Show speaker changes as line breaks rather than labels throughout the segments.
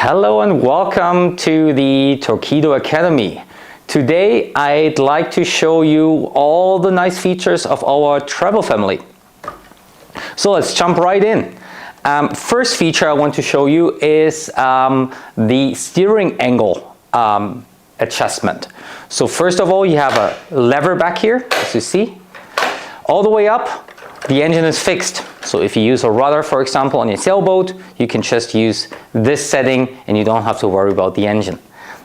Hello and welcome to the Torqeedo Academy. Today I'd like to show you all the nice features of our travel family. So let's jump right in. First feature I want to show you is the steering angle adjustment. So first of all, you have a lever back here, as you see. All the way up, the engine is fixed. So if you use a rudder, for example, on your sailboat, you can just use this setting and you don't have to worry about the engine.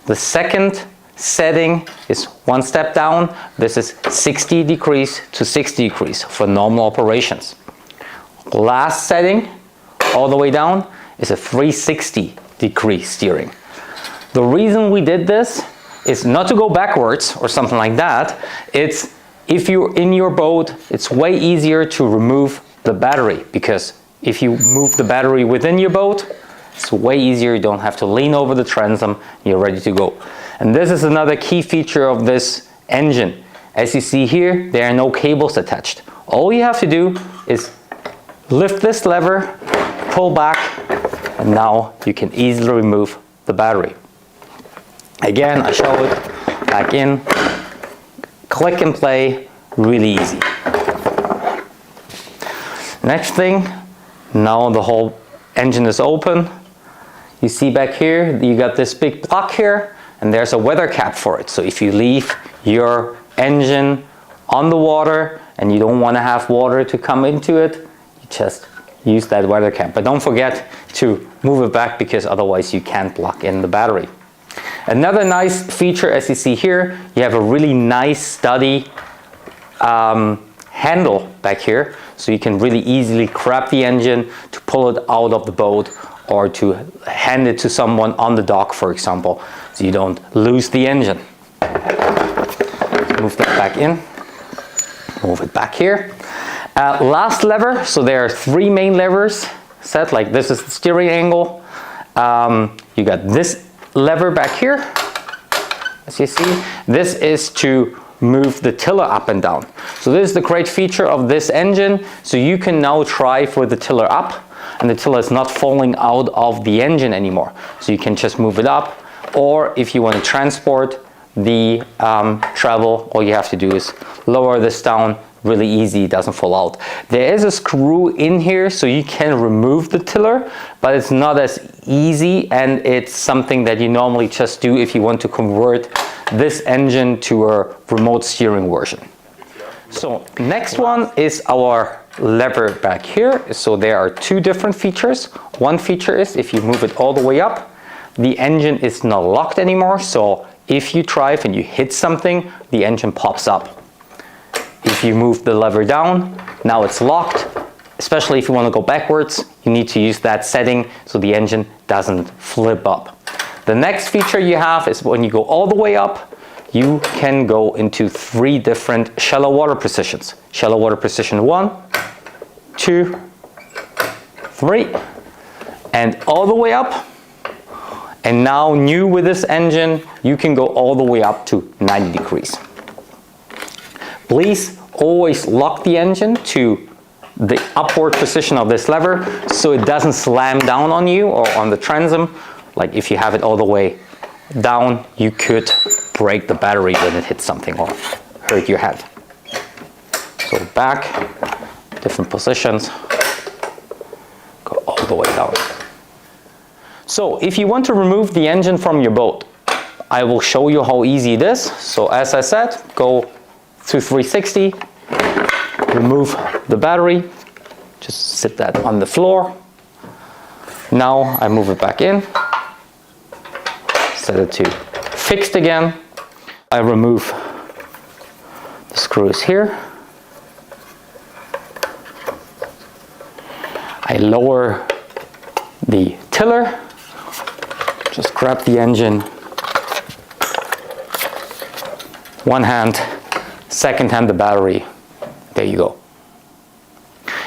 The second setting is one step down. This is 60 degrees to 60 degrees for normal operations. Last setting, all the way down, is a 360 degree steering. The reason we did this is not to go backwards or something like that. It's if you're in your boat, it's way easier to remove the battery, because if you move the battery within your boat, it's way easier. You don't have to lean over the transom, you're ready to go. And this is another key feature of this engine. As you see here, there are no cables attached. All you have to do is lift this lever, pull back, and now you can easily remove the battery. Again, I show it back in. Click and play, really easy. Next thing, now the whole engine is open. You see back here, you got this big block here, and there's a weather cap for it. So if you leave your engine on the water and you don't want to have water to come into it, you just use that weather cap. But don't forget to move it back, because otherwise you can't lock in the battery. Another nice feature, as you see here, you have a really nice sturdy handle back here, so you can really easily grab the engine to pull it out of the boat or to hand it to someone on the dock, for example, so you don't lose the engine. Move that back in, move it back here. Last lever, so there are three main levers set, like this is the steering angle. You got this lever back here, as you see. This is to move the tiller up and down. So this is the great feature of this engine. So you can now drive with the tiller up, and the tiller is not falling out of the engine anymore. So you can just move it up, or if you want to transport the travel, all you have to do is lower this down. Really easy, it doesn't fall out. There is a screw in here, so you can remove the tiller, but it's not as easy, and it's something that you normally just do if you want to convert this engine to a remote steering version. So next one is our lever back here. So there are two different features. One feature is if you move it all the way up, the engine is not locked anymore. So if you drive and you hit something, the engine pops up. If you move the lever down, now it's locked. Especially if you want to go backwards, you need to use that setting so the engine doesn't flip up. The next feature you have is when you go all the way up, you can go into three different shallow water positions. Shallow water position 1, 2, 3, and all the way up. And now new with this engine, you can go all the way up to 90 degrees. Please always lock the engine to the upward position of this lever so it doesn't slam down on you or on the transom. Like if you have it all the way down, you could break the battery when it hits something or hurt your head. So back, different positions, go all the way down. So if you want to remove the engine from your boat, I will show you how easy it is. So as I said, go to 360, remove the battery, just sit that on the floor. Now I move it back in, set it to fixed again. I remove the screws here. I lower the tiller, just grab the engine, one hand, second hand the battery, there you go.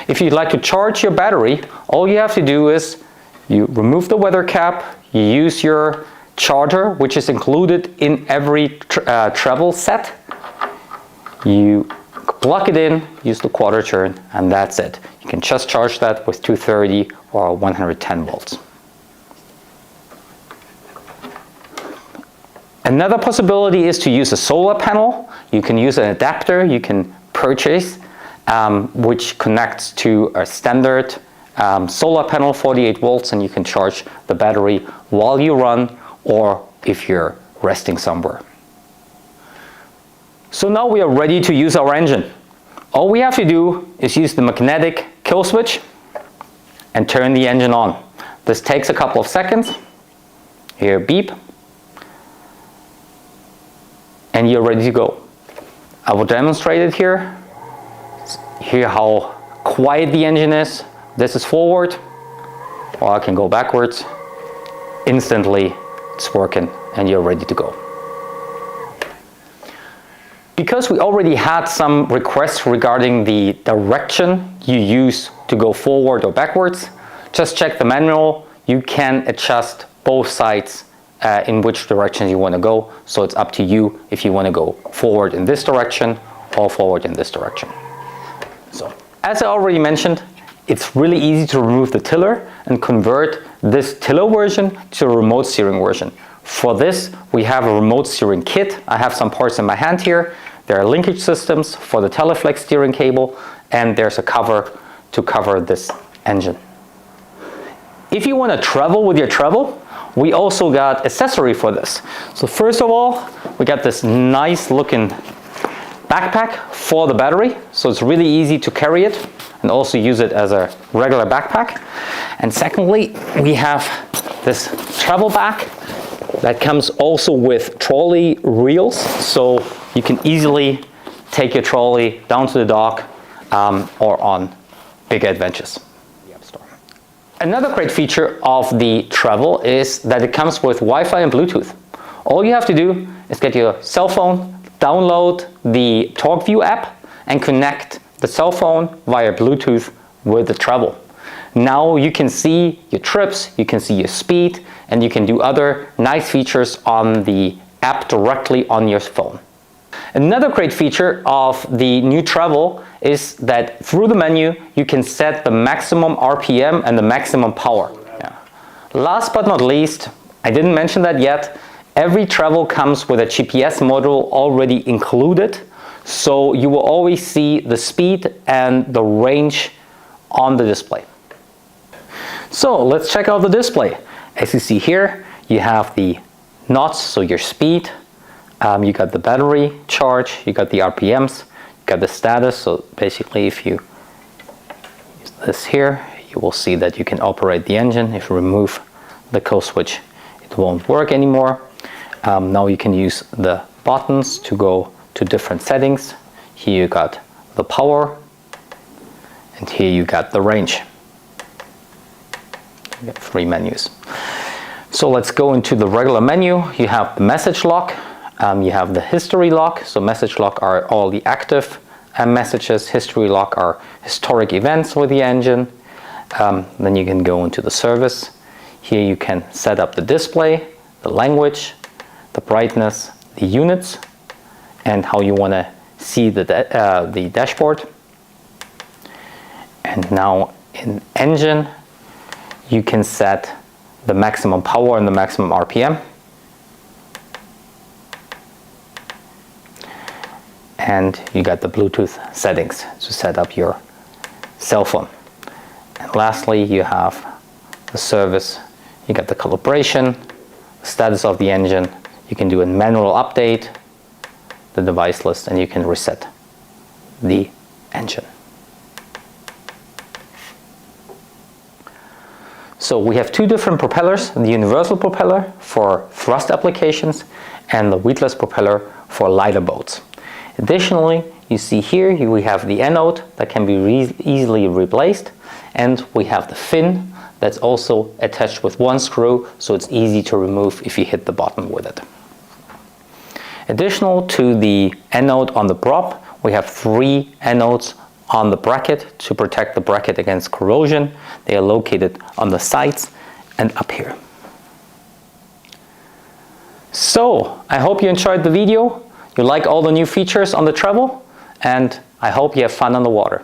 If you'd like to charge your battery, all you have to do is you remove the weather cap, you use your charger, which is included in every travel set. You plug it in, use the quarter turn, and that's it. You can just charge that with 230 or 110 volts. Another possibility is to use a solar panel. You can use an adapter you can purchase, which connects to a standard solar panel, 48 volts, and you can charge the battery while you run or if you're resting somewhere. So now we are ready to use our engine. All we have to do is use the magnetic kill switch and turn the engine on. This takes a couple of seconds. Here, beep. And you're ready to go. I will demonstrate it here. Hear how quiet the engine is. This is forward, or I can go backwards. Instantly, it's working and you're ready to go. Because we already had some requests regarding the direction you use to go forward or backwards, just check the manual. You can adjust both sides in which direction you want to go. So it's up to you if you want to go forward in this direction or forward in this direction. So, as I already mentioned, it's really easy to remove the tiller and convert this tiller version to a remote steering version. For this, we have a remote steering kit. I have some parts in my hand here. There are linkage systems for the Teleflex steering cable, and there's a cover to cover this engine. If you want to travel with your travel, we also got accessory for this. So first of all, we got this nice looking backpack for the battery. So it's really easy to carry it and also use it as a regular backpack. And secondly, we have this travel bag that comes also with trolley reels. So you can easily take your trolley down to the dock or on big adventures. Another great feature of the Travel is that it comes with Wi-Fi and Bluetooth. All you have to do is get your cell phone, download the TalkView app, and connect the cell phone via Bluetooth with the Travel. Now you can see your trips, you can see your speed, and you can do other nice features on the app directly on your phone. Another great feature of the new Travel is that through the menu you can set the maximum RPM and the maximum power. Yeah. Last but not least, I didn't mention that yet, every Travel comes with a GPS module already included, so you will always see the speed and the range on the display. So let's check out the display. As you see here, you have the knots, so your speed. You got the battery charge, you got the RPMs, you got the status. So basically if you use this here, you will see that you can operate the engine. If you remove the kill switch, it won't work anymore. Now you can use the buttons to go to different settings. Here you got the power, and here you got the range. You get 3 menus. So let's go into the regular menu. You have the message log. You have the history log. So message log are all the active messages. History log are historic events with the engine. Then you can go into the service. Here you can set up the display, the language, the brightness, the units, and how you want to see the dashboard. And now in engine, you can set the maximum power and the maximum RPM. And you got the Bluetooth settings to set up your cell phone. And lastly, you have the service. You got the calibration, the status of the engine. You can do a manual update, the device list, and you can reset the engine. So we have 2 different propellers, the universal propeller for thrust applications and the weedless propeller for lighter boats. Additionally, you see here we have the anode that can be easily replaced, and we have the fin that's also attached with 1 screw, so it's easy to remove if you hit the button with it. Additional to the anode on the prop, we have 3 anodes on the bracket to protect the bracket against corrosion. They are located on the sides and up here. So, I hope you enjoyed the video. You like all the new features on the Travel, and I hope you have fun on the water.